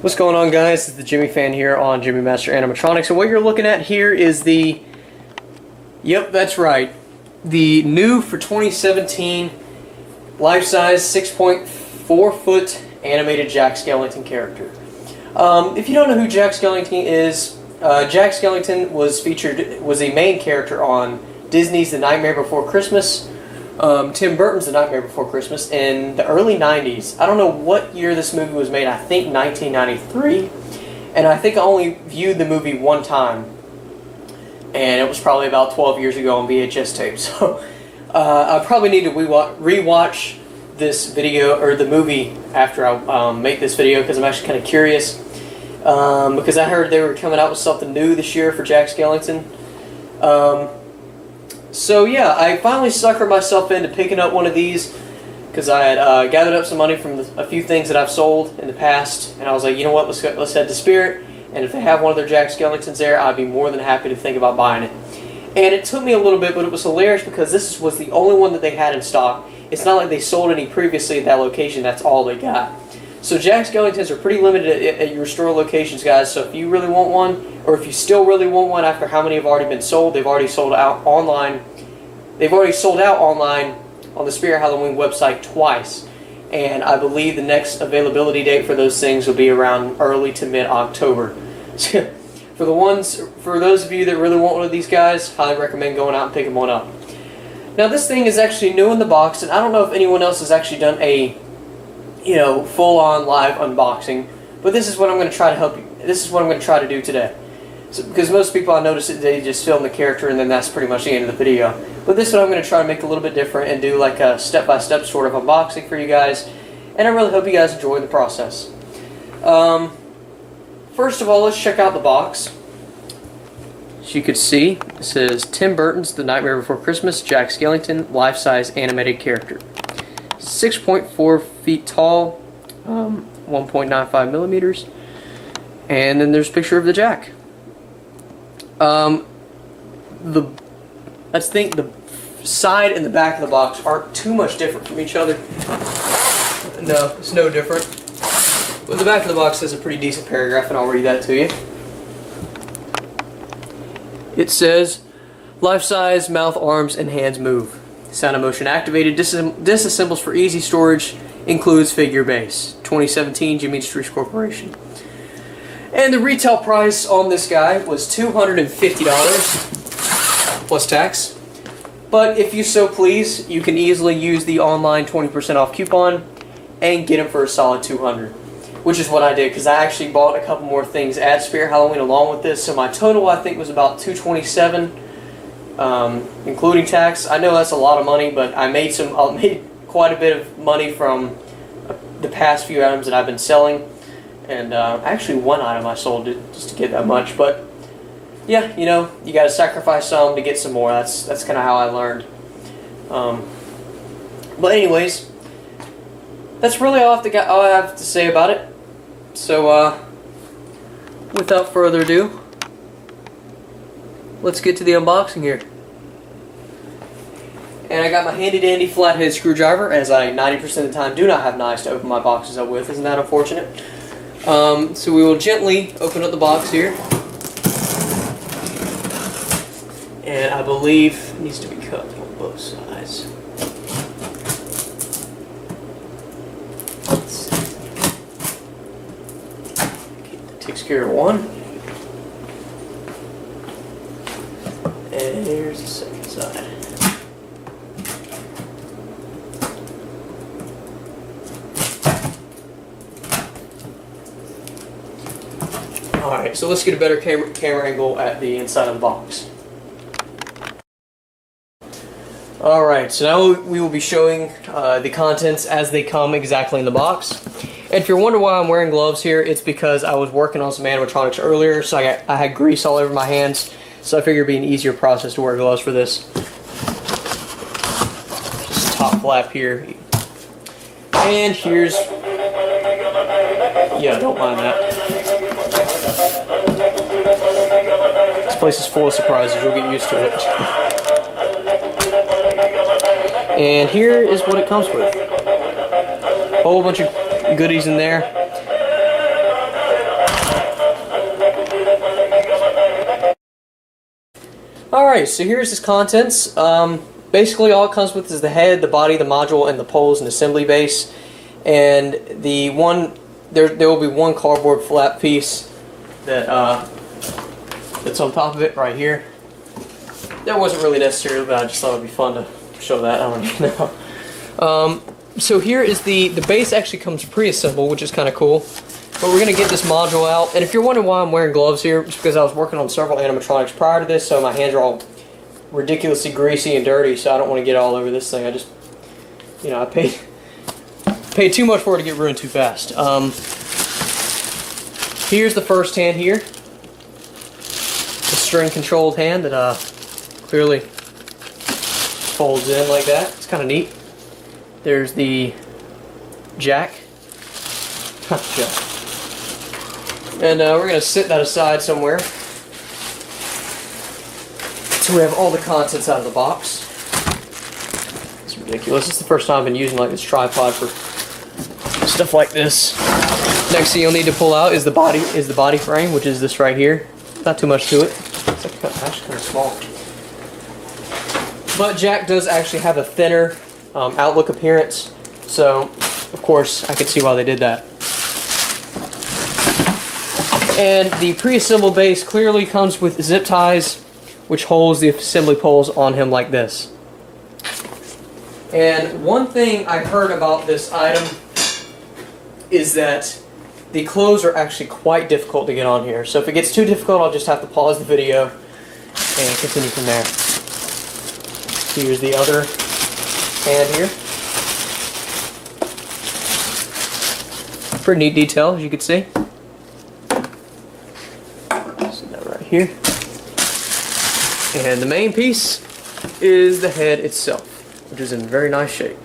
What's going on, guys? It's the Jimmy fan here on Jimmy Master Animatronics, and what you're looking at here is the, yep, that's right, the new for 2017 life-size 6.4 foot animated Jack Skellington character. If you don't know who Jack Skellington is, Jack Skellington was a main character on Disney's The Nightmare Before Christmas, Tim Burton's The Nightmare Before Christmas in the early 90s. I don't know what year this movie was made. I think 1993. And I think I only viewed the movie one time. And it was probably about 12 years ago on VHS tape. So I probably need to rewatch this video, or the movie, after I make this video, because I'm actually kind of curious. Because I heard they were coming out with something new this year for Jack Skellington. So yeah, I finally suckered myself into picking up one of these because I had gathered up some money from a few things that I've sold in the past, and I was like, you know what, let's head to Spirit, and if they have one of their Jack Skellingtons there, I'd be more than happy to think about buying it. And it took me a little bit, but it was hilarious because this was the only one that they had in stock. It's not like they sold any previously at that location, that's all they got. So Jack Skellingtons are pretty limited at your store locations, guys, so if you really want one, or if you still really want one after how many have already been sold, they've already sold out online. They've already sold out online on the Spirit Halloween website twice, and I believe the next availability date for those things will be around early to mid-October. For those of you that really want one of these guys, highly recommend going out and picking one up. Now this thing is actually new in the box, and I don't know if anyone else has actually done a full-on live unboxing, but this is what I'm going to try to help you. This is what I'm going to try to do today. So, because most people I notice that they just film the character and then that's pretty much the end of the video. But this is what I'm going to try to make a little bit different and do like a step-by-step sort of unboxing for you guys. And I really hope you guys enjoy the process. First of all, let's check out the box. As you can see, it says Tim Burton's The Nightmare Before Christmas, Jack Skellington, life-size animated character. 6.4 feet tall, 1.95 millimeters. And then there's a picture of the Jack. I think the side and the back of the box aren't too much different from each other. No, it's no different. But the back of the box has a pretty decent paragraph, and I'll read that to you. It says, life-size, mouth, arms, and hands move. Sound and motion activated. Disassembles for easy storage. Includes figure base. 2017 Jimmy Street Corporation. And the retail price on this guy was $250 plus tax. But if you so please, you can easily use the online 20% off coupon and get him for a solid $200, which is what I did because I actually bought a couple more things at Spirit Halloween along with this. So my total I think was about $227, including tax. I know that's a lot of money, but I made quite a bit of money from the past few items that I've been selling. And actually one item I sold just to get that much, but yeah, you know, you got to sacrifice some to get some more. That's kind of how I learned. But anyways, that's really all I have to say about it. So without further ado, let's get to the unboxing here. And I got my handy dandy flathead screwdriver, as I 90% of the time do not have knives to open my boxes up with. Isn't that unfortunate? So we will gently open up the box here. And I believe it needs to be cut on both sides. Let's see. Okay, that takes care of one. And here's the second side. Alright, so let's get a better camera angle at the inside of the box. Alright, so now we will be showing the contents as they come exactly in the box. And if you're wondering why I'm wearing gloves here, it's because I was working on some animatronics earlier, so I had grease all over my hands, so I figured it'd be an easier process to wear gloves for this. Just top flap here. And here's... yeah, don't mind that. This place is full of surprises, you'll get used to it. And here is what it comes with. A whole bunch of goodies in there. Alright, so here's its contents. Basically all it comes with is the head, the body, the module, and the poles and assembly base. And the one, there will be one cardboard flap piece that that's on top of it right here. That wasn't really necessary, but I just thought it would be fun to show that. I don't even know. So here is the base actually comes pre-assembled, which is kind of cool. But we're going to get this module out. And if you're wondering why I'm wearing gloves here, it's because I was working on several animatronics prior to this, so my hands are all ridiculously greasy and dirty, so I don't want to get all over this thing. I just, you know, I paid too much for it to get ruined too fast. Here's the first hand here. The string-controlled hand that clearly folds in like that. It's kind of neat. There's the jack. Jack. And we're going to set that aside somewhere. So we have all the contents out of the box. It's ridiculous. It's the first time I've been using like this tripod for stuff like this. Next thing you'll need to pull out is the body frame, which is this right here. Not too much to it. It's actually kind of small. But Jack does actually have a thinner outlook appearance, so of course I can see why they did that. And the pre-assembled base clearly comes with zip ties, which holds the assembly poles on him like this. And one thing I heard about this item is that the clothes are actually quite difficult to get on here. So if it gets too difficult, I'll just have to pause the video and continue from there. Here's the other hand here. Pretty neat detail, as you can see. Here. And the main piece is the head itself, which is in very nice shape.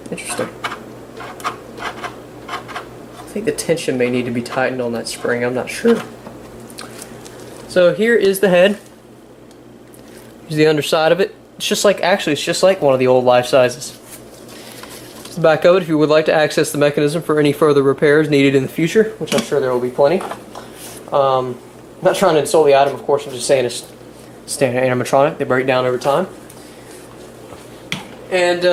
Interesting. I think the tension may need to be tightened on that spring, I'm not sure. So here is the head. Here's the underside of it. It's just like, actually, it's just like one of the old life sizes. The back of it, if you would like to access the mechanism for any further repairs needed in the future, which I'm sure there will be plenty. I'm not trying to insult the item, of course, I'm just saying it's standard animatronic. They break down over time. And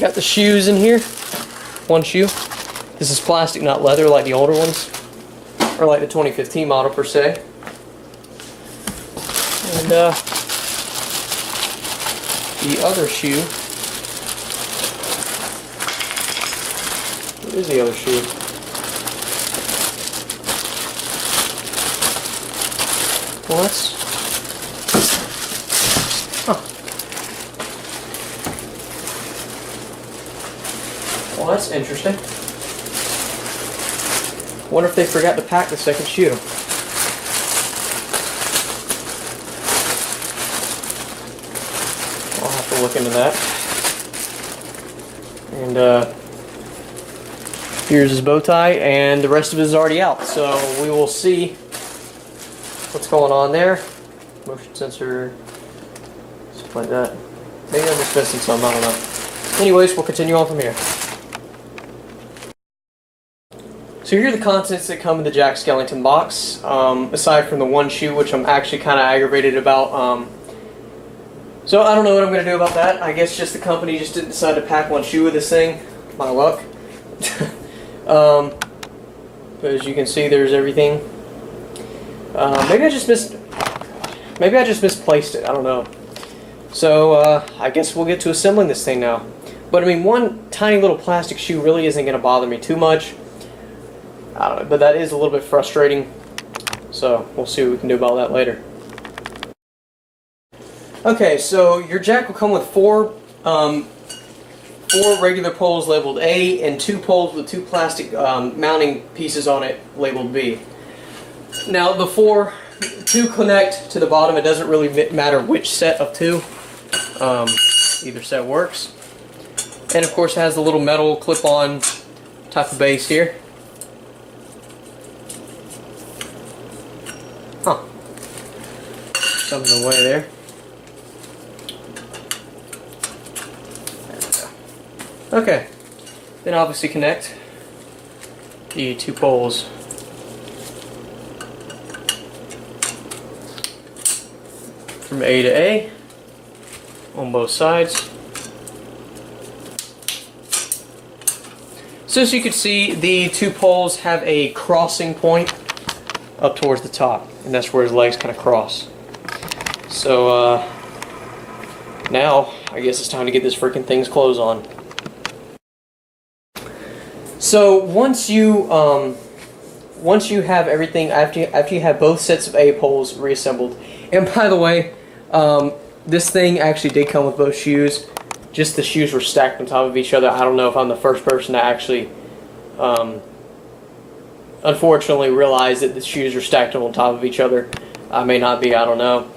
got the shoes in here. One shoe. This is plastic, not leather like the older ones, or like the 2015 model per se. And the other shoe. Here's the other shoe. Well, that's... Huh. Well, that's interesting. Wonder if they forgot to pack the second shoe. I'll have to look into that. And, here's his bow tie, and the rest of it is already out. So we will see what's going on there. Motion sensor, stuff like that. Maybe I'm just missing some, I don't know. Anyways, we'll continue on from here. So here are the contents that come in the Jack Skellington box. Aside from the one shoe, which I'm actually kind of aggravated about. So I don't know what I'm going to do about that. I guess just the company just didn't decide to pack one shoe with this thing. My luck. But as you can see, there's everything. Maybe I just misplaced it. I don't know. So I guess we'll get to assembling this thing now. But I mean, one tiny little plastic shoe really isn't going to bother me too much. I don't know, but that is a little bit frustrating. So we'll see what we can do about that later. Okay, so your Jack will come with four regular poles labeled A and 2 poles with 2 plastic mounting pieces on it labeled B. Now the 2 connect to the bottom. It doesn't really matter which set of 2. Either set works. And of course it has the little metal clip-on type of base here. Huh. Something in the way there. Okay, then obviously connect the 2 poles from A to A on both sides. So as you can see, the two poles have a crossing point up towards the top, and that's where his legs kind of cross. So now I guess it's time to get this freaking thing's clothes on. So once you have everything, after you have both sets of A poles reassembled, and by the way, this thing actually did come with both shoes. Just the shoes were stacked on top of each other. I don't know if I'm the first person to actually, unfortunately, realize that the shoes are stacked on top of each other. I may not be, I don't know.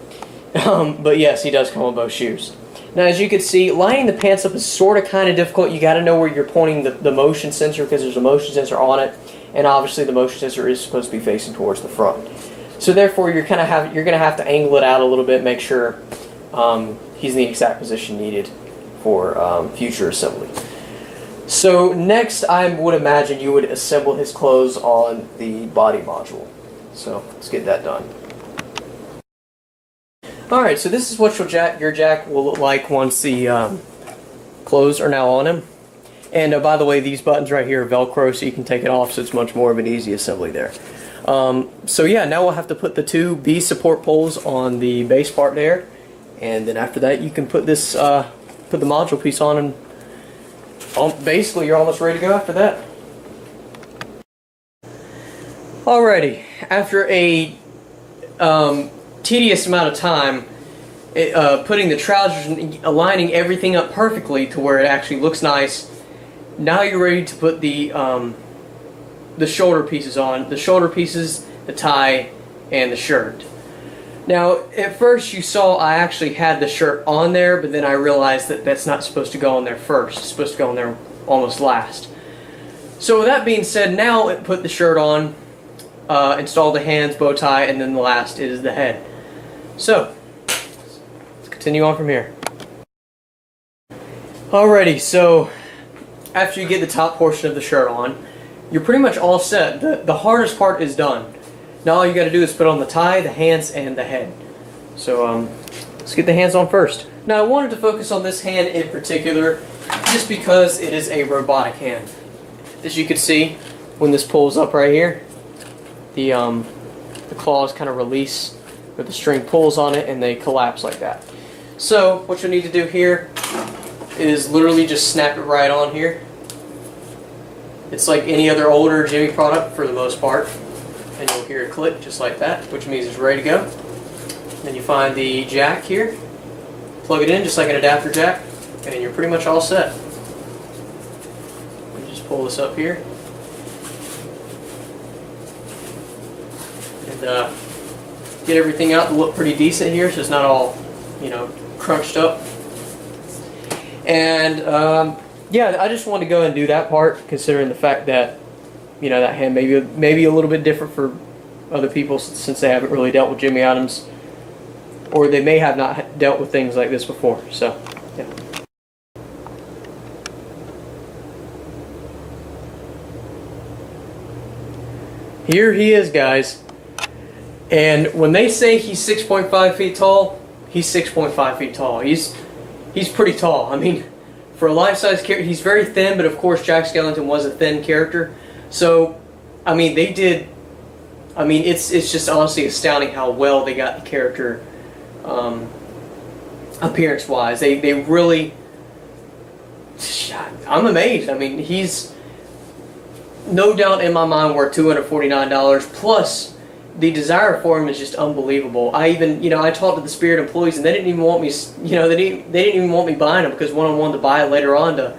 But yes, he does come with both shoes. Now, as you can see, lining the pants up is sort of kind of difficult. You got to know where you're pointing the motion sensor, because there's a motion sensor on it, and obviously the motion sensor is supposed to be facing towards the front. So therefore, you're going to have to angle it out a little bit, make sure he's in the exact position needed for future assembly. So next, I would imagine you would assemble his clothes on the body module. So let's get that done. Alright, so this is what your Jack will look like once the clothes are now on him. And by the way, these buttons right here are Velcro, so you can take it off, so it's much more of an easy assembly there. So yeah, now we'll have to put the two B support poles on the base part there, and then after that you can put this put the module piece on, and basically you're almost ready to go after that. Alrighty, after a tedious amount of time putting the trousers and aligning everything up perfectly to where it actually looks nice, now you're ready to put the shoulder pieces on. The shoulder pieces, the tie, and the shirt. Now, at first you saw I actually had the shirt on there, but then I realized that that's not supposed to go on there first. It's supposed to go on there almost last. So with that being said, now put the shirt on, install the hands, bow tie, and then the last is the head. So, let's continue on from here. Alrighty, so after you get the top portion of the shirt on, you're pretty much all set. The hardest part is done. Now all you got to do is put on the tie, the hands, and the head. So let's get the hands on first. Now I wanted to focus on this hand in particular just because it is a robotic hand. As you can see, when this pulls up right here, the claws kind of release with the string pulls on it, and they collapse like that. So what you'll need to do here is literally just snap it right on here. It's like any other older Gemmy product for the most part. And you'll hear it click just like that, which means it's ready to go. Then you find the jack here, plug it in just like an adapter jack, and you're pretty much all set. You just pull this up here, and get everything out to look pretty decent here, so it's not all, you know, crunched up. And yeah, I just wanted to go and do that part, considering the fact that, you know, that hand maybe a little bit different for other people since they haven't really dealt with Gemmy items, or they may have not dealt with things like this before. So, yeah. Here he is, guys. And when they say he's 6.5 feet tall, he's 6.5 feet tall. He's pretty tall. I mean, for a life-size character, he's very thin, but of course Jack Skellington was a thin character. So, I mean, they did, I mean, it's just honestly astounding how well they got the character appearance-wise. They really, I'm amazed. I mean, he's no doubt in my mind worth $249, plus the desire for him is just unbelievable. I even, you know, I talked to the Spirit employees, and they didn't even want me, you know, they didn't even want me buying them, because one of them wanted to buy it later on to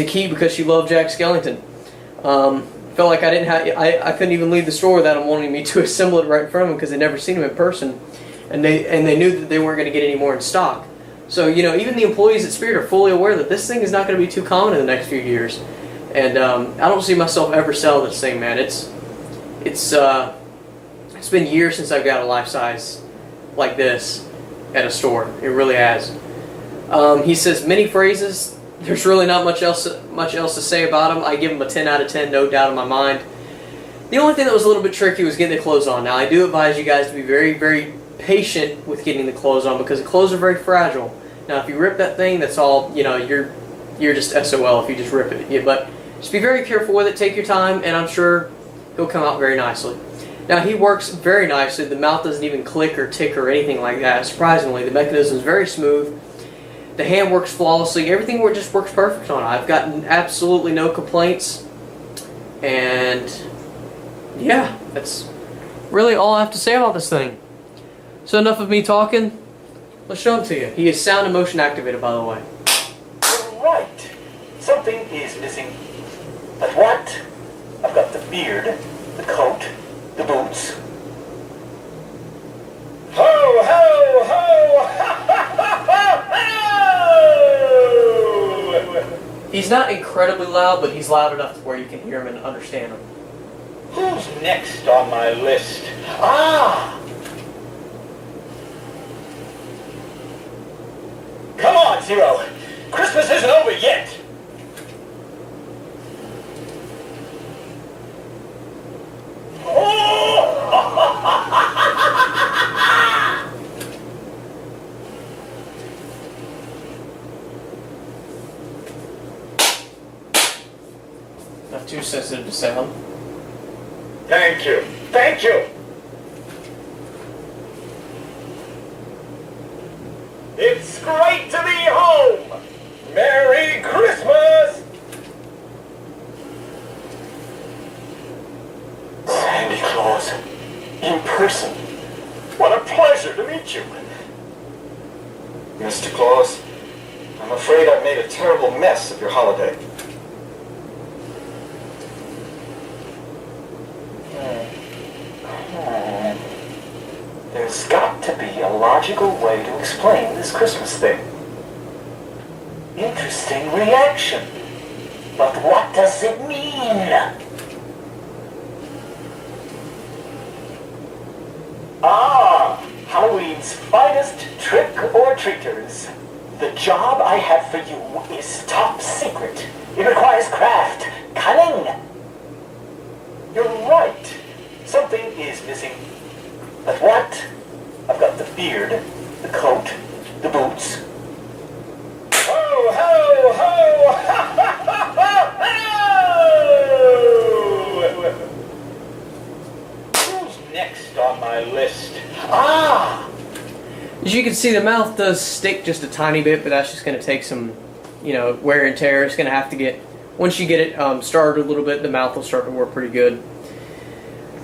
keep because she loved Jack Skellington. Felt like I couldn't even leave the store without them wanting me to assemble it right in front of them, because they'd never seen him in person, and they knew that they weren't going to get any more in stock. So, you know, even the employees at Spirit are fully aware that this thing is not going to be too common in the next few years, and I don't see myself ever selling this thing, man. It's been years since I've got a life size like this at a store. It really has. He says many phrases. There's really not much else to say about him. I give him a 10 out of 10, no doubt in my mind. The only thing that was a little bit tricky was getting the clothes on. Now, I do advise you guys to be very, very patient with getting the clothes on because the clothes are very fragile. Now, if you rip that thing, that's all, you know, you're just SOL if you just rip it. Yeah, but just be very careful with it, take your time, and I'm sure he'll come out very nicely. Now, he works very nicely. The mouth doesn't even click or tick or anything like that. Surprisingly, the mechanism is very smooth. The hand works flawlessly. Everything just works perfect on it. I've gotten absolutely no complaints. And yeah, that's really all I have to say about this thing. So enough of me talking. Let's show him to you. He is sound and motion activated, by the way. You're right. Something is missing. But what? I've got the beard, the coat, the boots. Ho, ho, ho! Ha, ha, ha, ha, ho! He's not incredibly loud, but he's loud enough to where you can hear him and understand him. Who's next on my list? Ah! Come on, Zero. Christmas isn't over yet. Not too sensitive to sound. Thank you. Thank you. It's great to be home. Merry Christmas. Santa Claus, in person. What a pleasure to meet you. Mr. Claus, I'm afraid I've made a terrible mess of your holiday. There's got to be a logical way to explain this Christmas thing. Interesting reaction. But what does it mean? Ah, Halloween's finest trick-or-treaters. The job I have for you is top secret. It requires craft, cunning. You're right. Something is missing. But what? I've got the beard, the coat, the boots. Ho, ho, ho! Ha, ha, ha, ha, ho! Who's next on my list? Ah! As you can see, the mouth does stick just a tiny bit, but that's just going to take some, you know, wear and tear. It's going to have to get, once you get it started a little bit, the mouth will start to work pretty good.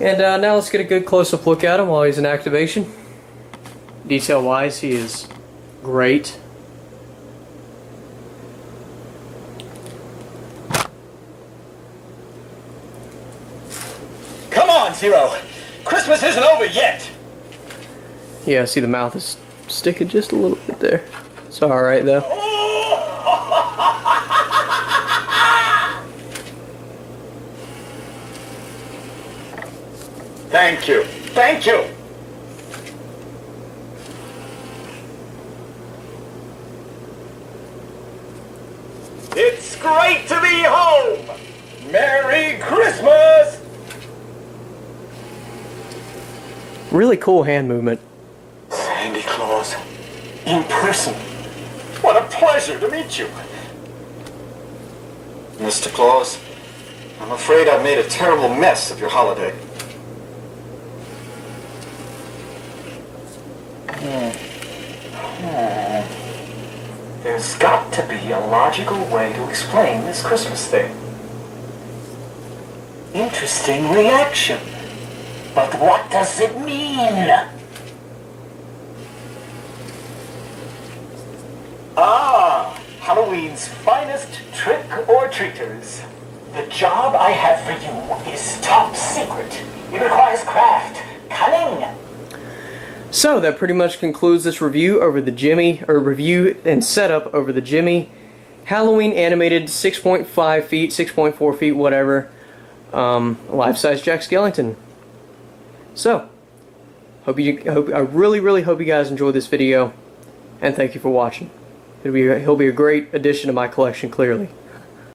And now let's get a good close-up look at him while he's in activation. Detail-wise, he is great. Come on, Zero. Christmas isn't over yet. Yeah, see the mouth is sticking just a little bit there. It's alright though. Thank you. Thank you. It's great to be home. Merry Christmas. Really cool hand movement. Santa Claus, in person. What a pleasure to meet you. Mr. Claus, I'm afraid I've made a terrible mess of your holiday. There's got to be a logical way to explain this Christmas thing. Interesting reaction. But what does it mean? Ah, Halloween's finest trick-or-treaters. The job I have for you is top secret. It requires craft, cunning. So that pretty much concludes this review over the Gemmy, or review and setup over the Gemmy Halloween animated 6.5 feet, 6.4 feet, whatever, life-size Jack Skellington. So, I really hope you guys enjoyed this video, and thank you for watching. He'll be a great addition to my collection, clearly.